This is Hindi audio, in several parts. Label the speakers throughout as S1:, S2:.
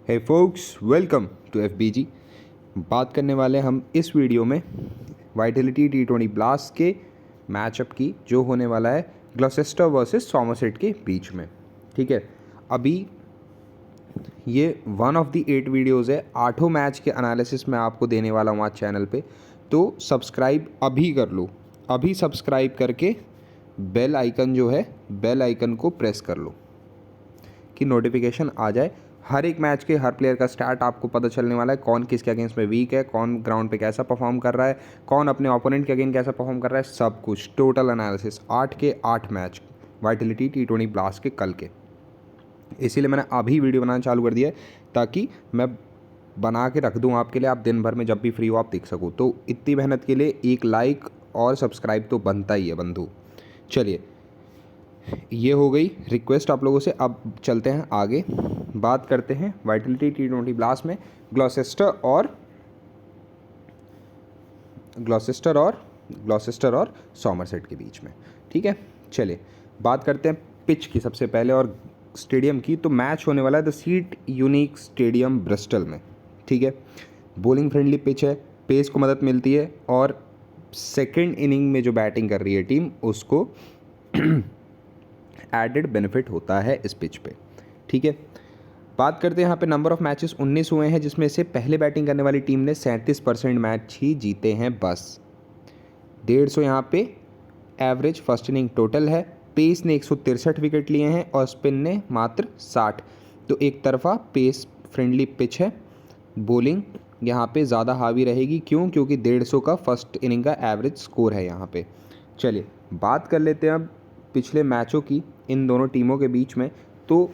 S1: Hey folks, welcome to FBG। बात करने वाले हम इस वीडियो में वाइटलिटी T20 ब्लास्ट के मैचअप की, जो होने वाला है ग्लॉसेस्टर वर्सेस सॉमरसेट के बीच में। ठीक है, अभी ये 1 ऑफ द 8 वीडियोज़ है। 8 मैच के एनालिसिस मैं आपको देने वाला हूँ आज चैनल पे, तो सब्सक्राइब अभी कर लो। अभी सब्सक्राइब करके बेल आइकन जो है, बेल आइकन को प्रेस कर लो कि नोटिफिकेशन आ जाए। हर एक मैच के हर प्लेयर का स्टार्ट आपको पता चलने वाला है, कौन किसके अगेंस्ट में वीक है, कौन ग्राउंड पे कैसा परफॉर्म कर रहा है, कौन अपने ओपोनेंट के अगेंस्ट कैसा परफॉर्म कर रहा है, सब कुछ टोटल एनालिसिस 8 के 8 मैच वाइटलिटी T20 ब्लास्ट के कल के। इसीलिए मैंने अभी वीडियो बनाना चालू कर दिया है ताकि मैं बना के रख दूँ आपके लिए, आप दिन भर में जब भी फ्री हो आप देख सको। तो इतनी मेहनत के लिए एक लाइक और सब्सक्राइब तो बनता ही है बंधु। चलिए, ये हो गई रिक्वेस्ट आप लोगों से। अब चलते हैं आगे, बात करते हैं वाइटलिटी T20 ब्लास्ट में ग्लॉसेस्टर और सॉमरसेट के बीच में। ठीक है, चलिए बात करते हैं पिच की सबसे पहले और स्टेडियम की। तो मैच होने वाला है the seat unique stadium Bristol में। ठीक है, बॉलिंग फ्रेंडली पिच है, पेस को मदद मिलती है और सेकेंड इनिंग में जो बैटिंग कर रही है टीम उसको एडेड बेनिफिट होता है इस पिच पे। ठीक है, बात करते हैं यहाँ पे नंबर ऑफ मैचेस 19 हुए हैं, जिसमें से पहले बैटिंग करने वाली टीम ने 37% मैच ही जीते हैं बस। 150 यहाँ पे एवरेज फर्स्ट इनिंग टोटल है। पेस ने 163 विकेट लिए हैं और स्पिन ने मात्र 60। तो एक तरफा पेस फ्रेंडली पिच है। बॉलिंग यहाँ पे ज़्यादा हावी रहेगी, क्योंकि 150 का फर्स्ट इनिंग का एवरेज स्कोर है यहाँ पे। चलिए बात कर लेते हैं अब पिछले मैचों की इन दोनों टीमों के बीच में। तो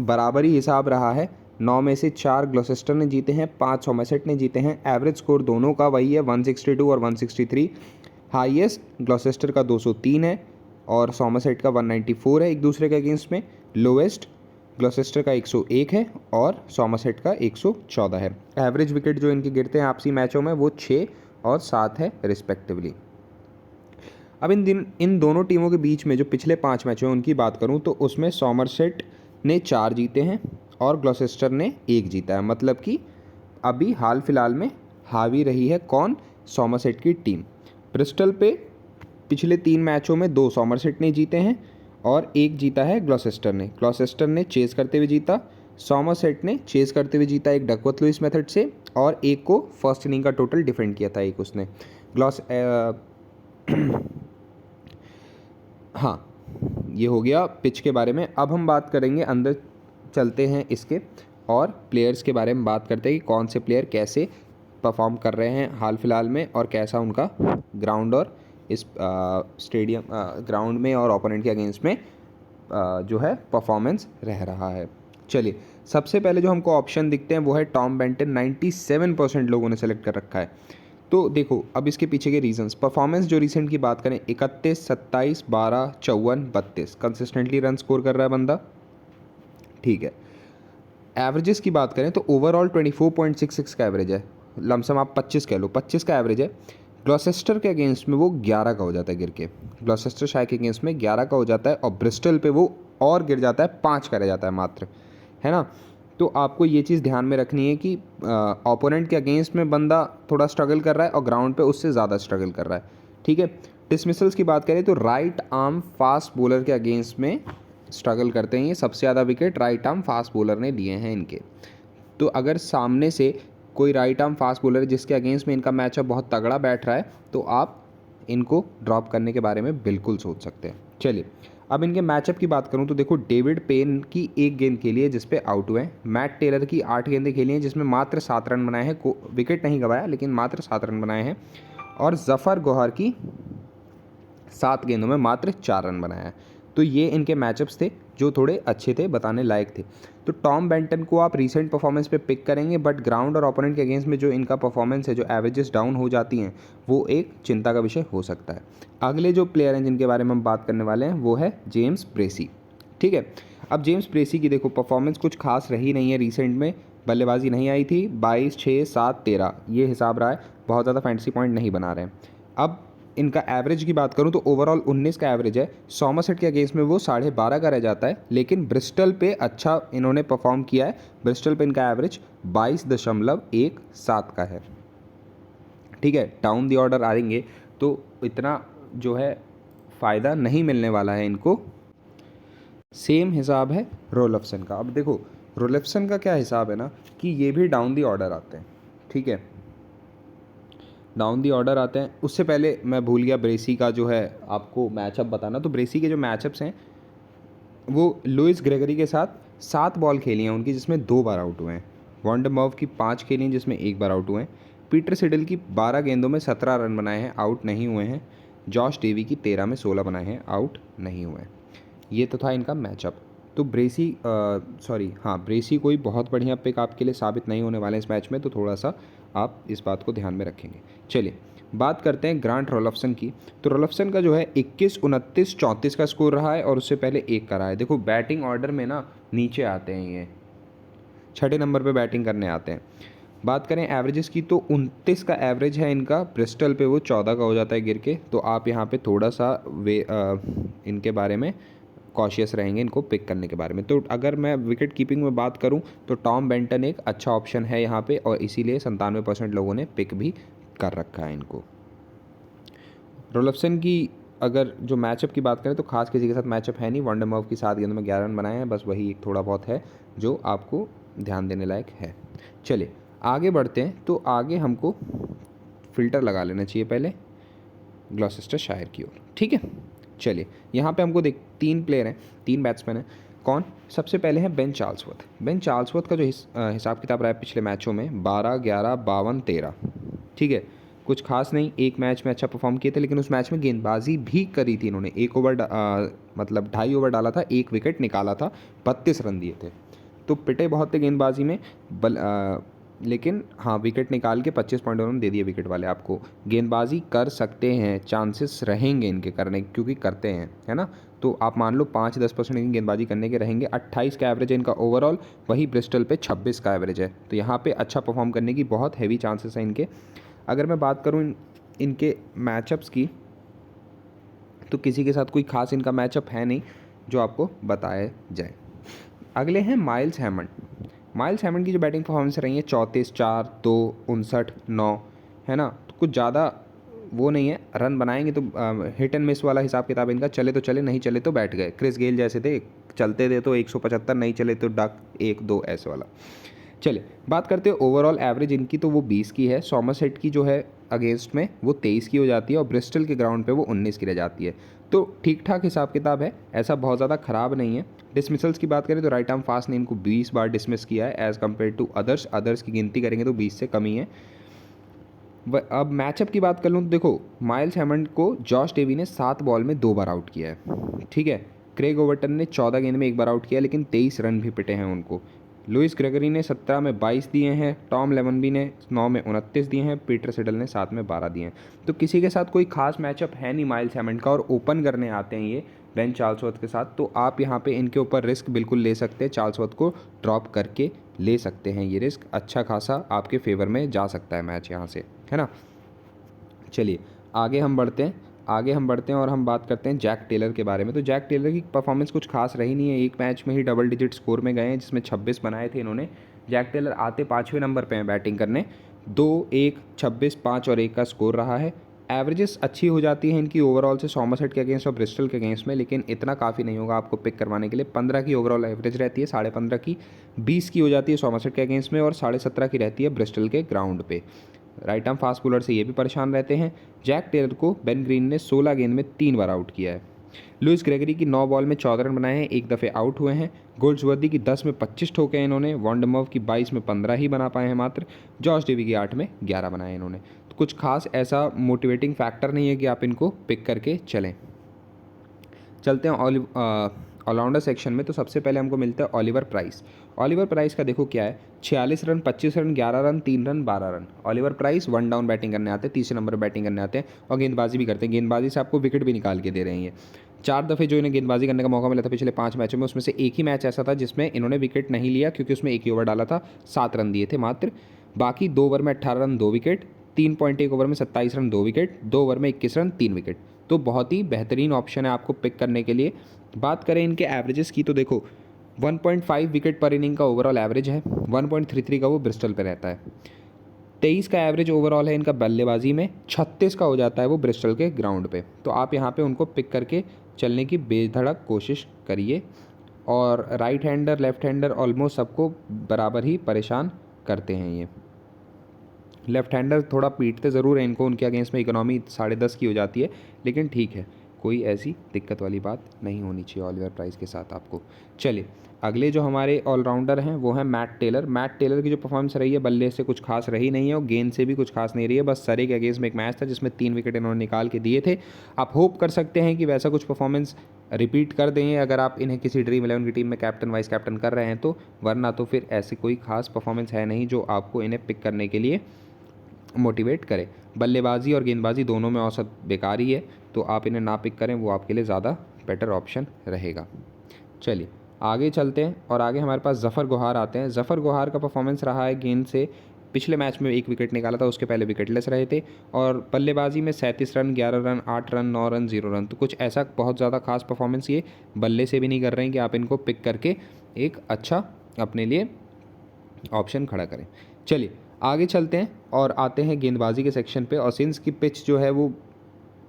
S1: बराबरी हिसाब रहा है, 9 में से 4 ग्लॉसेस्टर ने जीते हैं, 5 सॉमरसेट ने जीते हैं। एवरेज स्कोर दोनों का वही है, 162 और 163। हाईएस्ट ग्लॉसेस्टर का 203 है और सॉमरसेट का 194 है एक दूसरे के अगेंस्ट में। लोएस्ट ग्लॉसेस्टर का 101 है और सॉमरसेट का 114 है। एवरेज विकेट जो इनके गिरते हैं आपसी मैचों में वो 6 और 7 है रिस्पेक्टिवली। अब इन दोनों टीमों के बीच में जो पिछले 5 मैच हैं उनकी बात करूं तो उसमें सॉमरसेट ने 4 जीते हैं और ग्लॉसेस्टर ने 1 जीता है। मतलब कि अभी हाल फिलहाल में हावी रही है कौन? सॉमरसेट की टीम। ब्रिस्टल पे पिछले 3 मैचों में 2 सॉमरसेट ने जीते हैं और 1 जीता है ग्लॉसेस्टर ने। ग्लॉसेस्टर ने चेज़ करते हुए जीता, सॉमरसेट ने चेज़ करते हुए जीता एक डकवर्थ लुइस मेथड से, और एक को फर्स्ट इनिंग का टोटल डिफेंड किया था एक उसने। हाँ, ये हो गया पिच के बारे में। अब हम बात करेंगे, अंदर चलते हैं इसके और प्लेयर्स के बारे में बात करते हैं कि कौन से प्लेयर कैसे परफॉर्म कर रहे हैं हाल फिलहाल में और कैसा उनका ग्राउंड और इस स्टेडियम ग्राउंड में और ओपोनेंट के अगेंस्ट में जो है परफॉर्मेंस रह रहा है। चलिए, सबसे पहले जो हमको ऑप्शन दिखते हैं वो है टॉम बेंटन। 97% लोगों ने सेलेक्ट कर रखा है। तो देखो, अब इसके पीछे के रीजंस, परफॉर्मेंस जो रिसेंट की बात करें, 31, 27, 12, 54, 32 कंसिस्टेंटली रन स्कोर कर रहा है बंदा। ठीक है, एवरेजेस की बात करें तो ओवरऑल 24.66 का एवरेज है। लमसम आप 25 कह लो, 25 का एवरेज है। ग्लॉसेस्टर के अगेंस्ट में वो 11 का हो जाता है गिर के। ग्लॉसेस्टर शायर के अगेंस्ट में 11 का हो जाता है और ब्रिस्टल पे वो और गिर जाता है, 5 का रह जाता है मात्र, है ना। तो आपको ये चीज़ ध्यान में रखनी है कि ओपोनेंट के अगेंस्ट में बंदा थोड़ा स्ट्रगल कर रहा है और ग्राउंड पे उससे ज़्यादा स्ट्रगल कर रहा है। ठीक है, डिसमिसल्स की बात करें तो राइट आर्म फास्ट बॉलर के अगेंस्ट में स्ट्रगल करते हैं ये। सबसे ज़्यादा wicket right arm fast bowler ने लिए हैं इनके। तो अगर सामने से कोई राइट आर्म फास्ट बॉलर है जिसके अगेंस्ट में इनका मैचअप बहुत तगड़ा बैठ रहा है, तो आप इनको ड्रॉप करने के बारे में बिल्कुल सोच सकते हैं। चलिए, अब इनके मैचअप की बात करूं तो देखो, डेविड पेन की 1 गेंद खेली है जिसपे आउट हुए हैं। मैट टेलर की 8 गेंदें खेली हैं जिसमें मात्र 7 रन बनाए हैं, विकेट नहीं गवाया लेकिन मात्र 7 रन बनाए हैं। और जफ़र गौहर की 7 गेंदों में मात्र 4 रन बनाया है। तो ये इनके मैचअप्स थे जो थोड़े अच्छे थे, बताने लायक थे। तो टॉम बेंटन को आप रीसेंट परफॉर्मेंस पे पिक करेंगे, बट ग्राउंड और ओपोनेंट के अगेंस्ट में जो इनका परफॉर्मेंस है, जो एवरेजेस डाउन हो जाती हैं, वो एक चिंता का विषय हो सकता है। अगले जो प्लेयर हैं जिनके बारे में हम बात करने वाले हैं वो है जेम्स ब्रेसी। ठीक है, अब जेम्स ब्रेसी की देखो परफॉर्मेंस कुछ खास रही नहीं है रिसेंट में, बल्लेबाजी नहीं आई थी। 22, 6, 7, 13 ये हिसाब रहा है, बहुत ज़्यादा फैंटेसी पॉइंट नहीं बना रहे हैं। अब इनका एवरेज की बात करूं तो ओवरऑल 19 का एवरेज है। सॉमरसेट के अगेंस्ट में वो 12.5 का रह जाता है, लेकिन ब्रिस्टल पे अच्छा इन्होंने परफॉर्म किया है। ब्रिस्टल पे इनका एवरेज 22.17 का है। ठीक है, डाउन दी ऑर्डर आएंगे तो इतना जो है फ़ायदा नहीं मिलने वाला है इनको। सेम हिसाब है रोलफसन का। अब देखो रोलफसन का क्या हिसाब है ना कि ये भी डाउन दी ऑर्डर आते हैं। ठीक है, डाउन दी ऑर्डर आते हैं। उससे पहले मैं भूल गया ब्रेसी का जो है आपको मैचअप बताना। तो ब्रेसी के जो मैचअप्स हैं वो लुइस ग्रेगरी के साथ 7 बॉल खेली हैं उनकी, जिसमें 2 बार आउट हुए हैं। वॉन्डमर्व की 5 खेली हैं जिसमें 1 बार आउट हुए हैं। पीटर सिडल की 12 गेंदों में 17 रन बनाए हैं, आउट नहीं हुए हैं। जॉश डेवी की 13 में 16 बनाए हैं, आउट नहीं हुए हैं। ये तो था इनका मैचअप। तो ब्रेसी कोई बहुत बढ़िया पिक आपके लिए साबित नहीं होने वाले इस मैच में, तो थोड़ा सा आप इस बात को ध्यान में रखेंगे। चलिए बात करते हैं ग्रांट रोलफसन की। तो रोलफसन का जो है 21, 29, 34 का स्कोर रहा है और उससे पहले 1 का रहा है। देखो बैटिंग ऑर्डर में ना नीचे आते हैं, ये 6ठे नंबर पे बैटिंग करने आते हैं। बात करें एवरेजेस की तो 29 का एवरेज है इनका, ब्रिस्टल पे वो 14 का हो जाता है गिर के। तो आप यहाँ पे थोड़ा सा इनके बारे में कॉशियस रहेंगे इनको पिक करने के बारे में। तो अगर मैं विकेट कीपिंग में बात करूं तो टॉम बेंटन एक अच्छा ऑप्शन है यहाँ पे, और इसीलिए 97% लोगों ने पिक भी कर रखा है इनको। रोलफसन की अगर जो मैचअप की बात करें तो खास किसी के साथ मैचअप है नहीं। वॉन्डरमर्व की 7 गेंदों में 11 रन बनाए हैं, बस वही एक थोड़ा बहुत है जो आपको ध्यान देने लायक है। चलिए आगे बढ़ते हैं। तो आगे हमको फ़िल्टर लगा लेना चाहिए पहले ग्लॉसेस्टरशायर की ओर। ठीक है, चलिए यहाँ पे हमको 3 प्लेयर हैं, 3 बैट्समैन हैं। कौन? सबसे पहले हैं बेन चार्ल्सवर्थ। बेन चार्ल्सवर्थ का जो हिसाब किताब रहा है पिछले मैचों में 12, 11, 52, 13। ठीक है, कुछ खास नहीं। एक मैच में अच्छा परफॉर्म किए थे, लेकिन उस मैच में गेंदबाजी भी करी थी इन्होंने। 2.5 ओवर डाला था, 1 विकेट निकाला था, 32 रन दिए थे। तो पिटे बहुत थे गेंदबाजी में लेकिन हाँ विकेट निकाल के 25 पॉइंट उन्होंने दे दिए विकेट वाले आपको। गेंदबाजी कर सकते हैं, चांसेस रहेंगे इनके करने, क्योंकि करते हैं, है ना। तो आप मान लो 5-10% इनकी गेंदबाजी करने के रहेंगे। 28 का एवरेज है इनका ओवरऑल, वही ब्रिस्टल पे 26 का एवरेज है। तो यहाँ पे अच्छा परफॉर्म करने की बहुत हैवी चांसेस हैं इनके। अगर मैं बात करूँ इनके मैचअप्स की तो किसी के साथ कोई खास इनका मैचअप है नहीं जो आपको बताया जाए। अगले हैं माइल्स हैमंड। माइल्स हैमंड की जो बैटिंग परफॉर्मेंस रही है 34, 4, 2, 59, 9, है ना। तो कुछ ज़्यादा वो नहीं है, रन बनाएंगे तो हिट एंड मिस वाला हिसाब किताब इनका। चले तो चले, नहीं चले तो बैठ गए। क्रिस गेल जैसे थे, चलते थे तो 175, नहीं चले तो डक 1-2 ऐसे वाला। चलिए बात करते हैं ओवरऑल एवरेज इनकी, तो वो 20 की है। सॉमरसेट की जो है अगेंस्ट में वो 23 की हो जाती है, और ब्रिस्टल के ग्राउंड पे वो 19 की रह जाती है। तो ठीक ठाक हिसाब किताब है, ऐसा बहुत ज़्यादा ख़राब नहीं है। डिसमिसल्स की बात करें तो राइट आर्म फास्ट ने इनको 20 बार डिसमिस किया है एज़ कम्पेयर टू अदर्स की गिनती करेंगे तो 20 से कम ही है। अब मैचअप की बात कर लूँ तो देखो माइल्स हैमंड को जॉश डेवी ने 7 बॉल में 2 बार आउट किया है। ठीक है, क्रेग ओवर्टन ने 14 गेंद में 1 बार आउट किया, लेकिन 23 रन भी पिटे हैं उनको। लुइस ग्रेगरी ने 17 में 22 दिए हैं, टॉम लेमनबी ने 9 में 29 दिए हैं, पीटर सिडल ने 7 में 12 दिए हैं। तो किसी के साथ कोई खास मैचअप है नहीं माइल्स हैमंड का, और ओपन करने आते हैं ये बेन चार्ल्सवर्थ के साथ। तो आप यहाँ पे इनके ऊपर रिस्क बिल्कुल ले सकते हैं, चार्ल्सवर्थ को ड्रॉप करके ले सकते हैं। ये रिस्क अच्छा खासा आपके फेवर में जा सकता है मैच यहाँ से, है ना। चलिए आगे हम बढ़ते हैं और हम बात करते हैं जैक टेलर के बारे में। तो जैक टेलर की परफॉर्मेंस कुछ खास रही नहीं है। एक मैच में ही डबल डिजिट स्कोर में गए हैं, जिसमें 26 बनाए थे इन्होंने। जैक टेलर आते 5वें नंबर पे हैं बैटिंग करने। 2, 1, 26, 5 और 1 का स्कोर रहा है। एवरेजेस अच्छी हो जाती है इनकी ओवरऑल से सॉमरसेट के अगेंस्ट और ब्रिस्टल के अगेंस्ट में, लेकिन इतना काफ़ी नहीं होगा आपको पिक करवाने के लिए। 15 की ओवरऑल एवरेज रहती है, 15.5 की, 20 की हो जाती है सॉमरसेट के अगेंस्ट में, और 17.5 की रहती है ब्रिस्टल के ग्राउंड पे। राइट आर्म फास्ट बॉलर से ये भी परेशान रहते हैं। जैक टेलर को बेन ग्रीन ने 16 गेंद में 3 बार आउट किया है। लुइस ग्रेगरी की 9 बॉल में 14 रन बनाए हैं, 1 दफ़े आउट हुए हैं। गोल्ड्सवर्दी की 10 में 25 ठोके हैं इन्होंने। वॉन्डमर्व की 22 में 15 ही बना पाए हैं मात्र। जॉश डेवी की 8 में 11 बनाए इन्होंने। तो कुछ खास ऐसा मोटिवेटिंग फैक्टर नहीं है कि आप इनको पिक करके चलें। चलते हैं ऑलराउंडर सेक्शन में। तो सबसे पहले हमको मिलता है ऑलिवर प्राइस। ऑलिवर प्राइस का देखो क्या है, 46 run, 25 run, 11 run, 3 run, 12 run. Oliver price 1 down batting करने आते हैं, तीसरे नंबर पर बैटिंग करने आते हैं, और गेंदबाजी भी करते हैं। गेंदबाजी से आपको विकेट भी निकाल के दे रहे हैं ये। 4 दफ़े जो इन्हें गेंदबाजी करने का मौका मिला था पिछले 5 मैचों में, उसमें से एक ही मैच ऐसा था जिसमें इन्होंने विकेट नहीं लिया, क्योंकि उसमें 1 ही ओवर डाला था, 7 रन दिए थे मात्र। बाकी 2 ओवर में 18 रन, 2 विकेट, 3.1 ओवर में 27 रन 2 विकेट, 2 ओवर में 21 रन 3 विकेट। तो बहुत ही बेहतरीन ऑप्शन है आपको पिक करने के लिए। बात करें इनके एवरेजेस की तो देखो 1.5 विकेट पर इनिंग का ओवरऑल एवरेज है, 1.33 का वो ब्रिस्टल पे रहता है। 23 का एवरेज ओवरऑल है इनका बल्लेबाजी में, 36 का हो जाता है वो ब्रिस्टल के ग्राउंड पे। तो आप यहाँ पे उनको पिक करके चलने की बेधड़क कोशिश करिए। और right hander left hander almost सबको बराबर ही परेशान करते हैं ये। लेफ्ट हैंडर थोड़ा पीटते ज़रूर हैं इनको, उनके अगेंस्ट में इकोनॉमी 10.5 की हो जाती है, लेकिन ठीक है, कोई ऐसी दिक्कत वाली बात नहीं होनी चाहिए ऑलिवर प्राइस के साथ आपको। चलिए अगले जो हमारे ऑलराउंडर हैं वो हैं मैट टेलर। मैट टेलर की जो परफॉर्मेंस रही है बल्ले से कुछ खास रही नहीं है और गेंद से भी कुछ खास नहीं रही है। बस सरे के अगेंस्ट में एक मैच था जिसमें 3 विकेट इन्होंने निकाल के दिए थे। आप होप कर सकते हैं कि वैसा कुछ परफॉर्मेंस रिपीट कर देंगे अगर आप इन्हें किसी ड्रीम 11 की टीम में कैप्टन वाइस कैप्टन कर रहे हैं तो, वरना तो फिर ऐसी कोई खास परफॉर्मेंस है नहीं जो आपको इन्हें पिक करने के लिए मोटिवेट करे। बल्लेबाजी और गेंदबाजी दोनों में औसत बेकार ही है, तो आप इन्हें ना पिक करें, वो आपके लिए ज़्यादा बेटर ऑप्शन रहेगा। चलिए आगे चलते हैं और आगे हमारे पास ज़फ़र गोहार आते हैं। ज़फ़र गोहार का परफॉर्मेंस रहा है गेंद से, पिछले मैच में 1 विकेट निकाला था, उसके पहले विकेटलेस रहे थे। और बल्लेबाजी में 37 run 11 run 8 run 9 run 0 run. तो कुछ ऐसा बहुत ज़्यादा खास परफॉर्मेंस ये बल्ले से भी नहीं कर रहे हैं कि आप इनको पिक करके एक अच्छा अपने लिए ऑप्शन खड़ा करें। चलिए आगे चलते हैं और आते हैं गेंदबाजी के सेक्शन पे। और सिंस की पिच जो है वो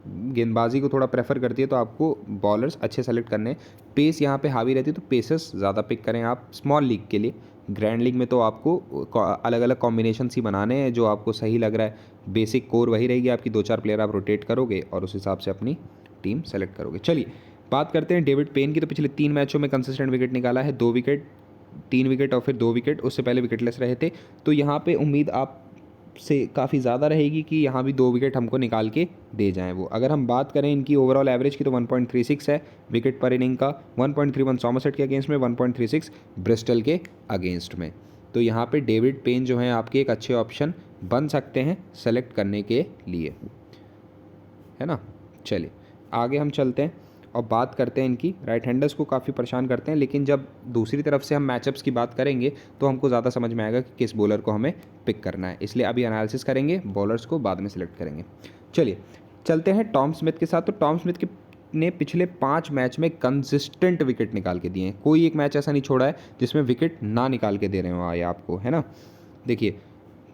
S1: गेंदबाजी को थोड़ा प्रेफर करती है, तो आपको बॉलर्स अच्छे सेलेक्ट करने हैं। पेस यहाँ पे हावी रहती है, तो पेसर्स ज़्यादा पिक करें आप स्मॉल लीग के लिए। ग्रैंड लीग में तो आपको अलग अलग कॉम्बिनेशन ही बनाने हैं जो आपको सही लग रहा है। बेसिक कोर वही रहेगी आपकी, 2-4 प्लेयर आप रोटेट करोगे और उस हिसाब से अपनी टीम सेलेक्ट करोगे। चलिए बात करते हैं डेविड पेन की। तो पिछले 3 मैचों में कंसिस्टेंट विकेट निकाला है, 2 विकेट 3 विकेट और फिर 2 विकेट, उससे पहले विकेटलेस रहे थे। तो यहाँ पे उम्मीद आप से काफ़ी ज़्यादा रहेगी कि यहाँ भी 2 विकेट हमको निकाल के दे जाएं वो। अगर हम बात करें इनकी ओवरऑल एवरेज की तो 1.36 है विकेट पर इनिंग का, 1.31 सॉमरसेट के अगेंस्ट में, 1.36 ब्रिस्टल के अगेंस्ट में। तो यहाँ पे डेविड पेन जो हैं आपके एक अच्छे ऑप्शन बन सकते हैं सेलेक्ट करने के लिए, है ना। चलिए आगे हम चलते हैं और बात करते हैं इनकी। राइट हैंडर्स को काफ़ी परेशान करते हैं, लेकिन जब दूसरी तरफ से हम मैचअप्स की बात करेंगे तो हमको ज़्यादा समझ में आएगा कि किस बॉलर को हमें पिक करना है। इसलिए अभी एनालिसिस करेंगे, बॉलर्स को बाद में सिलेक्ट करेंगे। चलिए चलते हैं टॉम स्मिथ के साथ। तो टॉम स्मिथ ने पिछले 5 मैच में कंसिस्टेंट विकेट निकाल के दिए हैं। कोई एक मैच ऐसा नहीं छोड़ा है जिसमें विकेट ना निकाल के दे रहे हो आए आपको, है ना। देखिए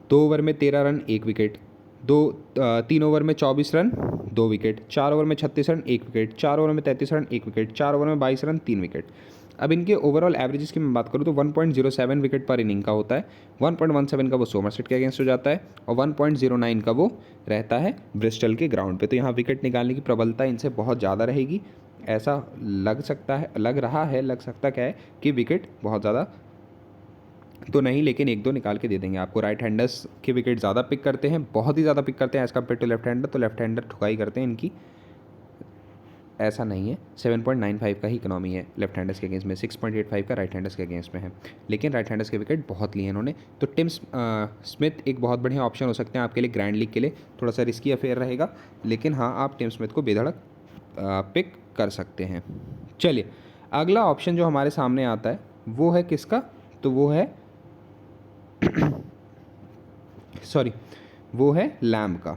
S1: 2 ओवर में 13 रन 1 विकेट, 3 ओवर में 24 रन 2 विकेट, 4 ओवर में 36 रन 1 विकेट, 4 ओवर में 33 रन 1 विकेट, 4 ओवर में 22 रन 3 विकेट। अब इनके ओवरऑल एवरेजेस की मैं बात करूँ तो 1.07 विकेट पर इनिंग का होता है, 1.17 का वो सोमरसेट के अगेंस्ट हो जाता है और 1.09 का वो रहता है ब्रिस्टल के ग्राउंड पे। तो यहाँ विकेट निकालने की प्रबलता इनसे बहुत ज़्यादा रहेगी, ऐसा लग सकता है, लग रहा है, लग सकता क्या है कि विकेट बहुत ज़्यादा तो नहीं, लेकिन 1-2 निकाल के दे देंगे आपको। राइट हैंडर्स के विकेट ज़्यादा पिक करते हैं, बहुत ही ज़्यादा पिक करते हैं as compare to left hander. तो लेफ्ट हैंडर ठुकाई करते हैं इनकी, ऐसा नहीं है। 7.95 का ही इकोनॉमी है लेफ्ट हैंडर्स के अगेंस्ट में, 6.85 का राइट हैंडर्स के अगेंस्ट में है, लेकिन राइट हैंडर्स के विकेट बहुत लिए इन्होंने। तो टिम स्मिथ एक बहुत बढ़िया ऑप्शन हो सकते हैं आपके लिए ग्रैंड लीग के लिए। थोड़ा सा रिस्की अफेयर रहेगा, लेकिन हाँ आप टिम स्मिथ को बेधड़क पिक कर सकते हैं। चलिए अगला ऑप्शन जो हमारे सामने आता है वो है किसका, तो वो है सॉरी वो है लैम्ब का।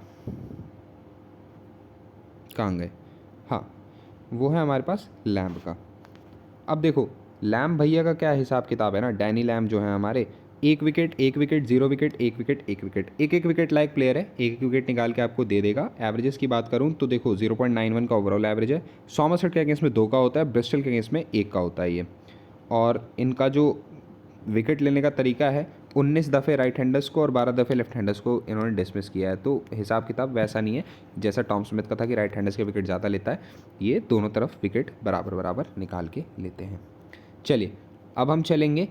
S1: कहाँ गए, हाँ वो है हमारे पास लैम्ब का। अब देखो लैम्ब भैया का क्या हिसाब किताब है ना। डैनी लैम्ब जो है हमारे 1 wicket 1 wicket 0 wicket 1 wicket 1 wicket, एक विकेट लाइक प्लेयर है, एक विकेट निकाल के आपको दे देगा। एवरेजेस की बात करूँ तो देखो 0.91 का ओवरऑल एवरेज है। सॉमरसेट के अगेंस्ट में 2 का होता है, ब्रिस्टल के अगेंस्ट में 1 का होता है ये। और इनका जो विकेट लेने का तरीका है, 19 दफ़े राइट हैंडर्स को और 12 दफ़े लेफ्ट हैंडर्स को इन्होंने डिसमिस किया है। तो हिसाब किताब वैसा नहीं है जैसा टॉम स्मिथ का था कि राइट हैंडर्स के विकेट ज़्यादा लेता है, ये दोनों तरफ विकेट बराबर बराबर निकाल के लेते हैं। चलिए अब हम चलेंगे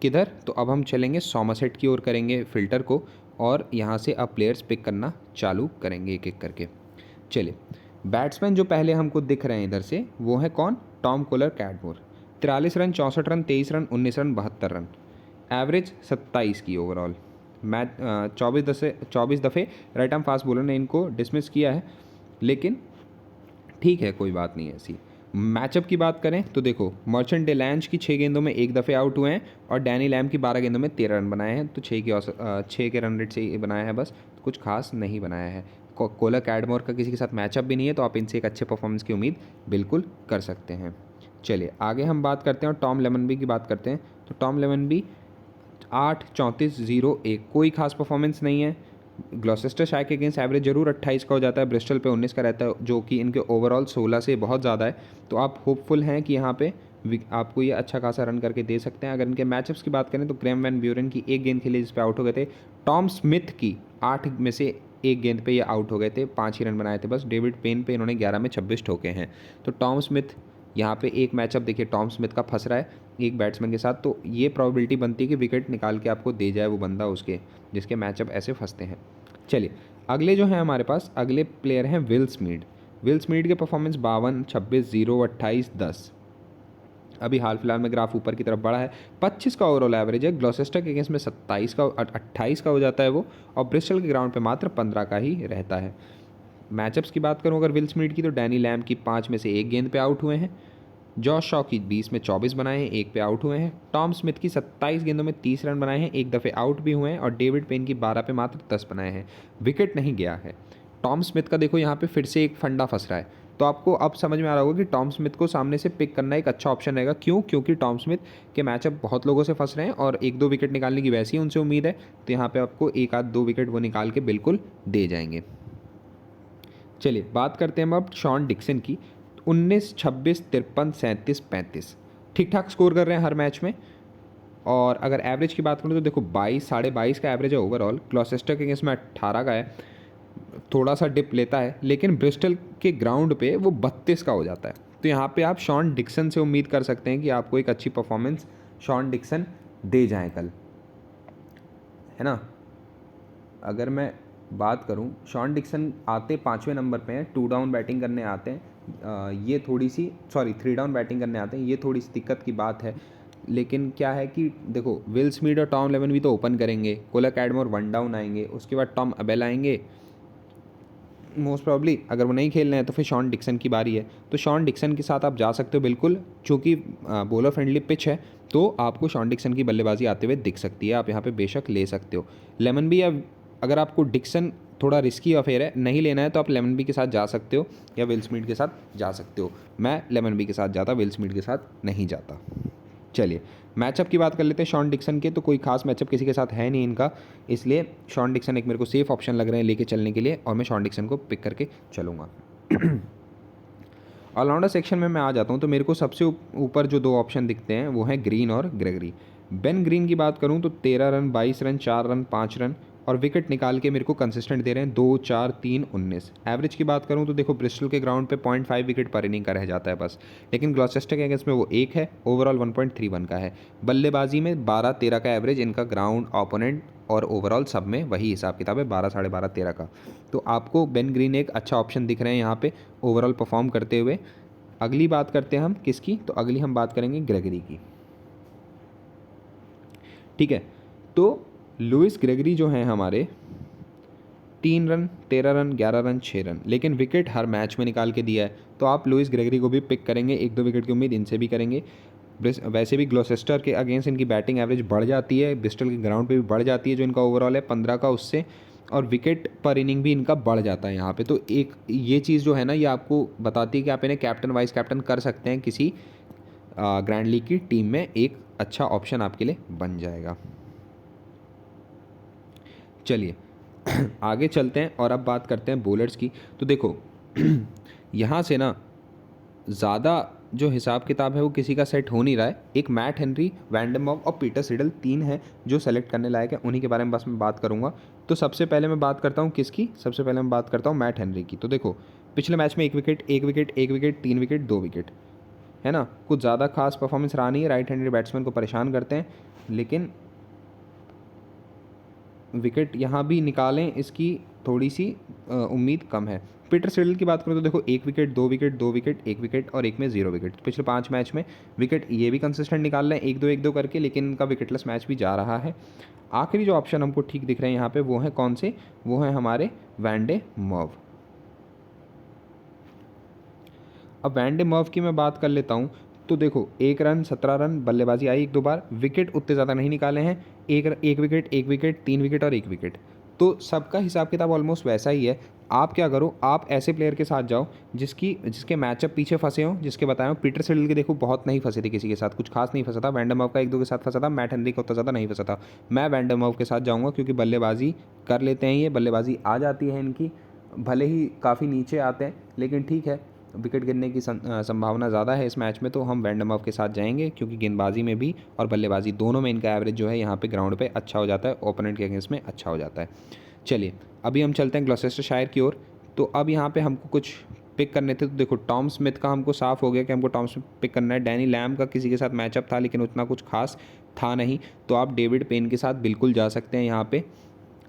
S1: किधर, तो अब हम चलेंगे सॉमरसेट की ओर करेंगे फ़िल्टर को, और यहाँ से अब प्लेयर्स पिक करना चालू करेंगे एक एक करके। चलिए बैट्समैन जो पहले हमको दिख रहे हैं इधर से वो है कौन, Tom Kohler Cadmore. 43 run 64 run 23 run 19 run 72 run, average 27 की ओवरऑल। मैच 24 दफ़े राइट आर्म फास्ट बॉलर ने इनको डिसमिस किया है, लेकिन ठीक है कोई बात नहीं है ऐसी। मैचअप की बात करें तो देखो मर्चेंट डे लैंच की 6 गेंदों में 1 दफ़े आउट हुए हैं और डैनी लैम की 12 गेंदों में 13 रन बनाए हैं। तो 6 के रन रेट से ही बनाया है बस, कुछ खास नहीं बनाया है। कोलर कैडमोर का किसी के साथ मैचअप भी नहीं है, तो आप इनसे एक अच्छे परफॉर्मेंस की उम्मीद बिल्कुल कर सकते हैं। चलिए आगे हम बात करते हैं और टॉम लेमनबी की बात करते हैं। तो टॉम लेमनबी 8-34-0-1, कोई खास परफॉर्मेंस नहीं है। ग्लॉसेस्टर शायर के अगेंस्ट एवरेज जरूर 28 का हो जाता है, ब्रिस्टल पे 19 का रहता है, जो कि इनके ओवरऑल 16 से बहुत ज़्यादा है। तो आप होपफुल हैं कि यहाँ पे आपको ये अच्छा खासा रन करके दे सकते हैं। अगर इनके मैचअप्स की बात करें तो ग्रैम वैन ब्यूरन की एक गेंद खेली जिस पे आउट हो गए थे। टॉम स्मिथ की 8 में से एक गेंद पे ये आउट हो गए थे, 5 ही रन बनाए थे बस। डेविड पेन पे इन्होंने 11 में 26 ठोके हैं। तो टॉम स्मिथ यहाँ पे एक मैचअप देखिए टॉम स्मिथ का फंस रहा है एक बैट्समैन के साथ, तो ये प्रोबेबिलिटी बनती है कि विकेट निकाल के आपको दे जाए वो बंदा उसके जिसके मैचअप ऐसे फंसते हैं। चलिए अगले जो हैं हमारे पास, अगले प्लेयर हैं विल स्मीड। विल स्मीड के परफॉर्मेंस 52-26-0-28-10। अभी हाल फिलहाल में ग्राफ ऊपर की तरफ बढ़ा है। 25 का ओवरऑल एवरेज है। ग्लॉसेस्टर के अगेंस्ट में 28 का हो जाता है वो, और ब्रिस्टल के ग्राउंड पे मात्र 15 का ही रहता है। मैचअप्स की बात करूं अगर विल स्मीड की, तो डैनी लैम की 5 में से एक गेंद पे आउट हुए हैं। जॉश शॉ की 20 में 24 बनाए हैं, एक पे आउट हुए हैं। टॉम स्मिथ की 27 गेंदों में 30 रन बनाए हैं, एक दफ़े आउट भी हुए हैं। और डेविड पेन की 12 पे मात्र 10 बनाए हैं, विकेट नहीं गया है। टॉम स्मिथ का देखो यहाँ पे फिर से एक फंडा फंस रहा है, तो आपको अब समझ में आ रहा होगा कि टॉम स्मिथ को सामने से पिक करना एक अच्छा ऑप्शन रहेगा। क्यों? क्योंकि टॉम स्मिथ के मैचअप बहुत लोगों से फंस रहे हैं और 1-2 विकेट निकालने की वैसी ही उनसे उम्मीद है, तो यहाँ पे आपको 1-2 विकेट वो निकाल के बिल्कुल दे जाएंगे। चलिए बात करते हैं अब शॉन डिक्सन की। 19, 26, 53, 37, 35 ठीक ठाक स्कोर कर रहे हैं हर मैच में। और अगर एवरेज की बात करूँ तो देखो 22, 22.5 का एवरेज है ओवरऑल। ग्लॉसेस्टर के अगेंस्ट में 18 का है, थोड़ा सा डिप लेता है, लेकिन ब्रिस्टल के ग्राउंड पे वो 32 का हो जाता है। तो यहाँ पे आप शॉन डिक्सन से उम्मीद कर सकते हैं कि आपको एक अच्छी परफॉर्मेंस शॉन डिक्सन दे जाएँ कल, है ना। अगर मैं बात करूं, शॉन डिक्सन आते 5वें नंबर पे हैं, 2 डाउन बैटिंग करने आते हैं। ये थोड़ी सी 3 डाउन बैटिंग करने आते हैं, ये थोड़ी सी दिक्कत की बात है। लेकिन क्या है कि देखो विल स्मीड और टॉम लेमन भी तो ओपन करेंगे, कोलर कैडमोर 1 डाउन आएंगे, उसके बाद टॉम अबेल आएंगे मोस्ट प्रॉब्ली। अगर वो नहीं खेल रहे हैं तो फिर शॉन डिक्सन की बारी है। तो शॉन डिक्सन के साथ आप जा सकते हो बिल्कुल, चूँकि बॉलर फ्रेंडली पिच है, तो आपको शॉन डिक्सन की बल्लेबाजी आते हुए दिख सकती है, आप यहाँ पे बेशक ले सकते हो। लेमन भी, या अगर आपको डिक्सन थोड़ा रिस्की अफेयर है, नहीं लेना है, तो आप लेमन बी के साथ जा सकते हो या विल स्मीड के साथ जा सकते हो। मैं लेमन बी के साथ जाता, विल स्मीड के साथ नहीं जाता। चलिए मैचअप की बात कर लेते हैं शॉन डिक्सन के। तो कोई खास मैचअप किसी के साथ है नहीं इनका, इसलिए शॉन डिक्सन एक मेरे को सेफ ऑप्शन लग रहे हैं लेके चलने के लिए, और मैं शॉन डिक्सन को पिक करके चलूँगा। ऑलराउंडर सेक्शन में मैं आ जाता हूँ, तो मेरे को सबसे ऊपर जो 2 ऑप्शन दिखते हैं वो हैं ग्रीन और ग्रेगरी। बेन ग्रीन की बात करूँ तो 13 रन, 22 रन, 4 रन, 5 रन, और विकेट निकाल के मेरे को कंसिस्टेंट दे रहे हैं 2, 4, 3, 19। एवरेज की बात करूँ तो देखो ब्रिस्टल के ग्राउंड पे 0.5 विकेट पर इनिंग का रह जाता है बस, लेकिन ग्लॉसेस्टर के अगेंस्ट में वो 1 है, ओवरऑल 1.31 का है। बल्लेबाजी में 12-13 का एवरेज इनका ग्राउंड, ओपोनेंट और ओवरऑल सब में वही हिसाब किताब है, 12, 12.5, 13 का। तो आपको बेन ग्रीन एक अच्छा ऑप्शन दिख रहे हैं यहाँ पे ओवरऑल परफॉर्म करते हुए। अगली बात करते हैं हम किसकी, तो अगली हम बात करेंगे ग्रेगरी की। ठीक है, तो लुइस ग्रेगरी जो हैं हमारे 3 रन, 13 रन, 11 रन, 6 रन, लेकिन विकेट हर मैच में निकाल के दिया है। तो आप लुइस ग्रेगरी को भी पिक करेंगे, 1-2 विकेट की उम्मीद इनसे भी करेंगे। वैसे भी ग्लॉसेस्टर के अगेंस्ट इनकी बैटिंग एवरेज बढ़ जाती है, ब्रिस्टल के ग्राउंड पे भी बढ़ जाती है, जो इनका ओवरऑल है 15 का उससे, और विकेट पर इनिंग भी इनका बढ़ जाता है यहाँ पे। तो एक ये चीज़ जो है ना, ये आपको बताती है कि आप इन्हें कैप्टन वाइस कैप्टन कर सकते हैं किसी ग्रैंड लीग की टीम में, एक अच्छा ऑप्शन आपके लिए बन जाएगा। चलिए आगे चलते हैं और अब बात करते हैं बॉलर्स की। तो देखो यहाँ से ना ज़्यादा जो हिसाब किताब है वो किसी का सेट हो नहीं रहा है। एक मैट हेनरी, वैंडमॉग और पीटर सिडल 3 हैं जो सेलेक्ट करने लायक है, उन्हीं के बारे में बस मैं बात करूँगा। तो सबसे पहले मैं बात करता हूँ किसकी, सबसे पहले मैं बात करता हूँ मैट हेनरी की। तो देखो पिछले मैच में 1 wicket, 1 wicket, 1 wicket, 3 wicket, 2 wicket, है ना, कुछ ज़्यादा खास परफॉर्मेंस रहा नहीं है। राइट हैंडेड बैट्समैन को परेशान करते हैं, लेकिन विकेट यहाँ भी निकालें इसकी थोड़ी सी उम्मीद कम है। पीटर सिडल की बात करूँ तो देखो 1 विकेट, 2 विकेट, 2 विकेट, 1 विकेट और एक में 0 विकेट। पिछले 5 मैच में विकेट ये भी कंसिस्टेंट निकाल रहे हैं 1-2, 1-2 करके, लेकिन इनका विकेटलेस मैच भी जा रहा है। आखिरी जो ऑप्शन हमको ठीक दिख रहे हैं यहाँ पे वो हैं कौन से, वो हैं हमारे वैंडे मर्व। अब वैंडे मर्व की मैं बात कर लेता हूँ। तो देखो 1 रन, 17 रन, बल्लेबाजी आई 1-2 बार, विकेट उतने ज़्यादा नहीं निकाले हैं, एक विकेट, 1 विकेट, 3 विकेट और 1 विकेट। तो सबका हिसाब किताब ऑलमोस्ट वैसा ही है। आप क्या करो, आप ऐसे प्लेयर के साथ जाओ जिसके मैचअप पीछे फंसे हों, जिसके बताया हूँ। पीटर सिडल के देखो बहुत नहीं फंसे थे किसी के साथ, कुछ खास नहीं फंसा था। वैंडमव का 1-2 के साथ फंसा था, मैट हेनरी का उतना ज़्यादा नहीं फंसा था। मैं वैंडमव के साथ जाऊँगा क्योंकि बल्लेबाजी कर लेते हैं, ये बल्लेबाजी आ जाती है इनकी, भले ही काफ़ी नीचे आते हैं लेकिन ठीक है, विकेट गिरने की संभावना ज़्यादा है इस मैच में, तो हम वैंडमव के साथ जाएंगे क्योंकि गेंदबाजी में भी और बल्लेबाजी दोनों में इनका एवरेज जो है यहाँ पे ग्राउंड पे अच्छा हो जाता है, ओपोनेंट के अगेंस्ट में अच्छा हो जाता है। चलिए अभी हम चलते हैं ग्लॉसेस्टरशायर की ओर। तो अब यहाँ पे हमको कुछ पिक करने थे, तो देखो टॉम स्मिथ का हमको साफ हो गया कि हमको टॉम स्मिथ पिक करना है। डैनी लैम का किसी के साथ मैचअप था लेकिन उतना कुछ खास था नहीं, तो आप डेविड पेन के साथ बिल्कुल जा सकते हैं यहाँ पे।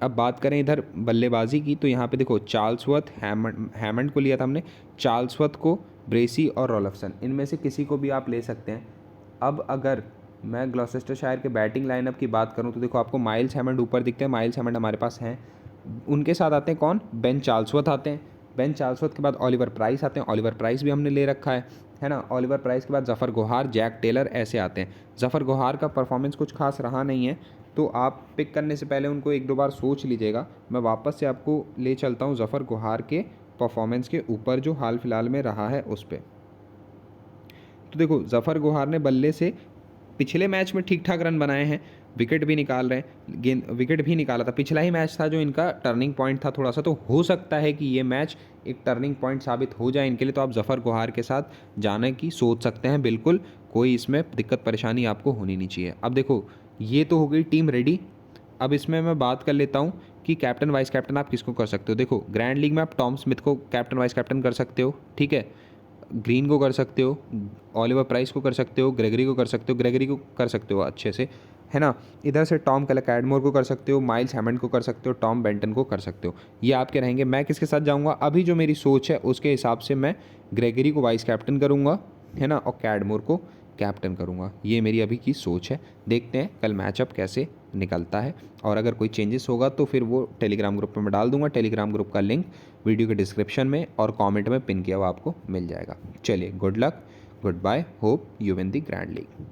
S1: अब बात करें इधर बल्लेबाजी की, तो यहाँ पे देखो चार्ल्सवर्थ, हैमंड को लिया था हमने, चार्ल्सवर्थ को, ब्रेसी और रॉल्फसन, इनमें से किसी को भी आप ले सकते हैं। अब अगर मैं ग्लॉसेस्टरशायर के बैटिंग लाइनअप की बात करूँ तो देखो आपको माइल्स हैमंड ऊपर दिखते हैं, माइल्स हैमंड हमारे पास हैं। उनके साथ आते हैं कौन, बेन चार्ल्सवर्थ आते हैं। बेन चार्ल्सवर्थ के बाद ऑलिवर प्राइस आते हैं, ऑलिवर प्राइस भी हमने ले रखा है ना। ऑलिवर प्राइस के बाद जफ़र गोहार, जैक टेलर ऐसे आते हैं। जफ़र गोहार का परफॉर्मेंस कुछ खास रहा नहीं है, तो आप पिक करने से पहले उनको 1-2 बार सोच लीजिएगा। मैं वापस से आपको ले चलता हूँ जफ़र गोहार के परफॉर्मेंस के ऊपर जो हाल फिलहाल में रहा है उस पर। तो देखो जफ़र गोहार ने बल्ले से पिछले मैच में ठीक ठाक रन बनाए हैं, विकेट भी निकाल रहे हैं, विकेट भी निकाला था। पिछला ही मैच था जो इनका टर्निंग पॉइंट था थोड़ा सा, तो हो सकता है कि ये मैच एक टर्निंग पॉइंट साबित हो जाए इनके लिए। तो आप जफ़र गोहार के साथ जाने की सोच सकते हैं बिल्कुल, कोई इसमें दिक्कत परेशानी आपको होनी नहीं चाहिए। अब देखो ये तो हो गई टीम रेडी। अब इसमें मैं बात कर लेता हूँ कि कैप्टन वाइस कैप्टन आप किसको कर सकते हो। देखो ग्रैंड लीग में आप टॉम स्मिथ को कैप्टन वाइस कैप्टन कर सकते हो, ठीक है, ग्रीन को कर सकते हो, ऑलिवर प्राइस को कर सकते हो, ग्रेगरी को कर सकते हो, ग्रेगरी को कर सकते हो अच्छे से, है ना। इधर से टॉम कैडमोर को कर सकते हो, माइल्स हैमंड को कर सकते हो, टॉम बेंटन को कर सकते हो। ये आपके रहेंगे। मैं किसके साथ जाऊंगा, अभी जो मेरी सोच है उसके हिसाब से मैं ग्रेगरी को वाइस कैप्टन करूंगा, है ना, और कैडमोर को कैप्टन करूंगा। ये मेरी अभी की सोच है, देखते हैं कल मैचअप कैसे निकलता है, और अगर कोई चेंजेस होगा तो फिर वो टेलीग्राम ग्रुप में मैं डाल दूंगा। टेलीग्राम ग्रुप का लिंक वीडियो के डिस्क्रिप्शन में और कमेंट में पिन किया हुआ आपको मिल जाएगा। चलिए good luck, good bye, hope you win the grand league.